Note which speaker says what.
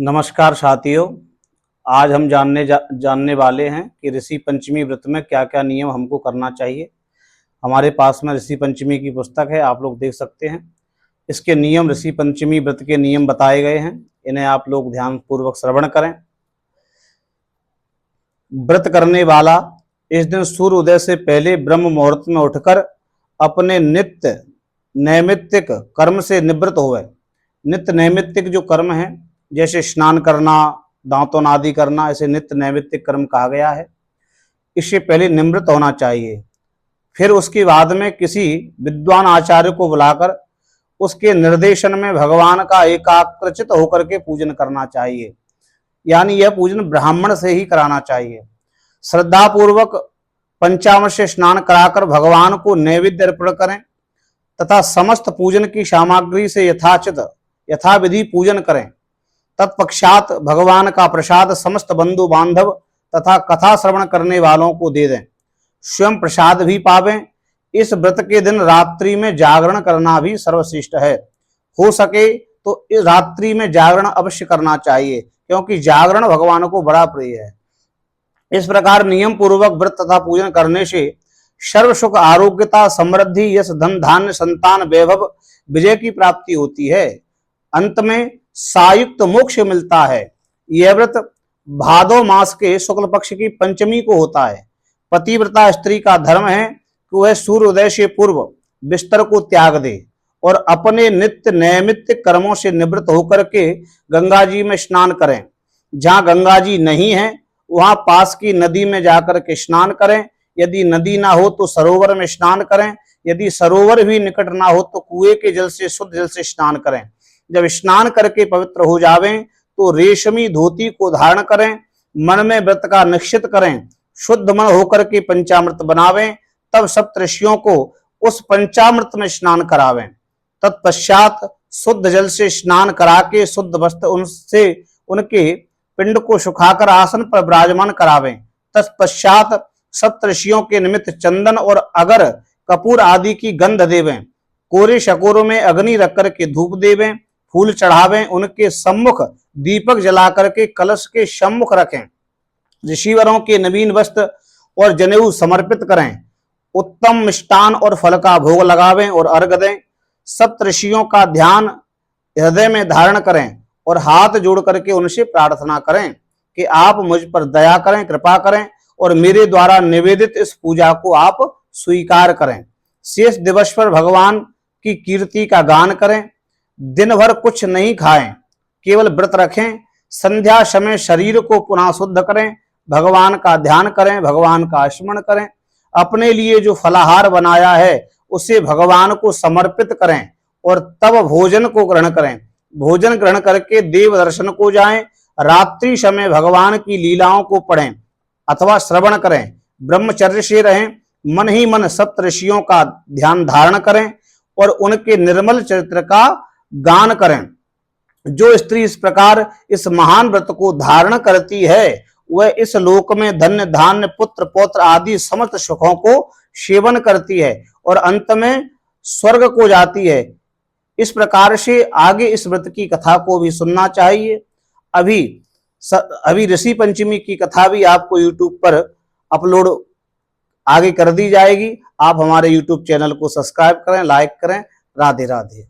Speaker 1: नमस्कार साथियों। आज हम जानने वाले हैं कि ऋषि पंचमी व्रत में क्या क्या नियम हमको करना चाहिए। हमारे पास में ऋषि पंचमी की पुस्तक है, आप लोग देख सकते हैं। इसके नियम, ऋषि पंचमी व्रत के नियम बताए गए हैं, इन्हें आप लोग ध्यानपूर्वक श्रवण करें। व्रत करने वाला इस दिन सूर्य उदय से पहले ब्रह्म मुहूर्त में उठकर अपने नित्य नैमित्तिक कर्म से निवृत्त होवे। नित्य नैमित्तिक जो कर्म है, जैसे स्नान करना, दांतों आदि करना, इसे नित्य नैमित्तिक कर्म कहा गया है। इससे पहले निवृत्त होना चाहिए। फिर उसके बाद में किसी विद्वान आचार्य को बुलाकर उसके निर्देशन में भगवान का एकाग्रचित होकर के पूजन करना चाहिए। यानी यह पूजन ब्राह्मण से ही कराना चाहिए। श्रद्धा पूर्वक पंचामृत से स्नान कराकर भगवान को नैवेद्य अर्पण करें तथा समस्त पूजन की सामग्री से यथाविधि पूजन करें। तत्पश्चात भगवान का प्रसाद समस्त बंधु बांधव तथा कथा श्रवण करने वालों को दे दें। स्वयं प्रसाद भी पावें। इस व्रत के दिन रात्रि में जागरण करना भी सर्वश्रेष्ठ है। हो सके तो इस रात्रि में जागरण अवश्य करना चाहिए, क्योंकि जागरण भगवान को बड़ा प्रिय है। इस प्रकार नियम पूर्वक व्रत तथा पूजन करने से सर्व सुख, आरोग्यता, समृद्धि, यश, धन, धान्य, संतान, वैभव, विजय की प्राप्ति होती है। अंत में सायुक्त मोक्ष मिलता है। यह व्रत भादो मास के शुक्ल पक्ष की पंचमी को होता है। पतिव्रता स्त्री का धर्म है कि वह सूर्योदय से पूर्व बिस्तर को त्याग दे और अपने नित्य नैमित्तिक कर्मों से निवृत्त होकर के गंगा जी में स्नान करें। जहाँ गंगा जी नहीं है वहां पास की नदी में जाकर के स्नान करें। यदि नदी ना हो तो सरोवर में स्नान करें। यदि सरोवर भी निकट ना हो तो कुएं के जल से, शुद्ध जल से स्नान करें। जब स्नान करके पवित्र हो जावें तो रेशमी धोती को धारण करें। मन में व्रत का निश्चित करें। शुद्ध मन होकर के पंचामृत बनावें। तब सप्तऋषियों को उस पंचामृत में स्नान करावें। तत्पश्चात शुद्ध जल से स्नान करा के शुद्ध वस्त्र उनसे उनके पिंड को सुखाकर आसन पर विराजमान करावें। तत्पश्चात सप्तऋषियों के निमित्त चंदन और अगर, कपूर आदि की गंध देवें। कोरे शकोरों में अग्नि रख करके धूप देवें, फूल चढ़ावें। उनके सम्मुख दीपक जला करके कलश के सम्मुख रखें। ऋषिवरों के नवीन वस्त्र और जनेऊ समर्पित करें। उत्तम मिष्टान और फल का भोग लगावें और अर्घ दें। सप्तऋषियों का ध्यान हृदय में धारण करें और हाथ जोड़ करके उनसे प्रार्थना करें कि आप मुझ पर दया करें, कृपा करें और मेरे द्वारा निवेदित इस पूजा को आप स्वीकार करें। शेष दिवस पर भगवान की कीर्ति का गान करें। दिन भर कुछ नहीं खाएं, केवल व्रत रखें। संध्या समय शरीर को पुनः शुद्ध करें। भगवान का ध्यान करें, भगवान का स्मरण करें। अपने लिए जो फलाहार बनाया है उसे भगवान को समर्पित करें और तब भोजन को ग्रहण करें। भोजन ग्रहण करके देव दर्शन को जाएं। रात्रि समय भगवान की लीलाओं को पढ़ें अथवा श्रवण करें। ब्रह्मचर्य से रहें। मन ही मन सप्तऋषियों का ध्यान धारण करें और उनके निर्मल चरित्र का गान करें। जो स्त्री इस प्रकार इस महान व्रत को धारण करती है वह इस लोक में धन्य, धान्य, पुत्र, पौत्र आदि समस्त सुखों को सेवन करती है और अंत में स्वर्ग को जाती है। इस प्रकार से आगे इस व्रत की कथा को भी सुनना चाहिए। अभी ऋषि पंचमी की कथा भी आपको YouTube पर अपलोड आगे कर दी जाएगी। आप हमारे YouTube चैनल को सब्सक्राइब करें, लाइक करें। राधे राधे।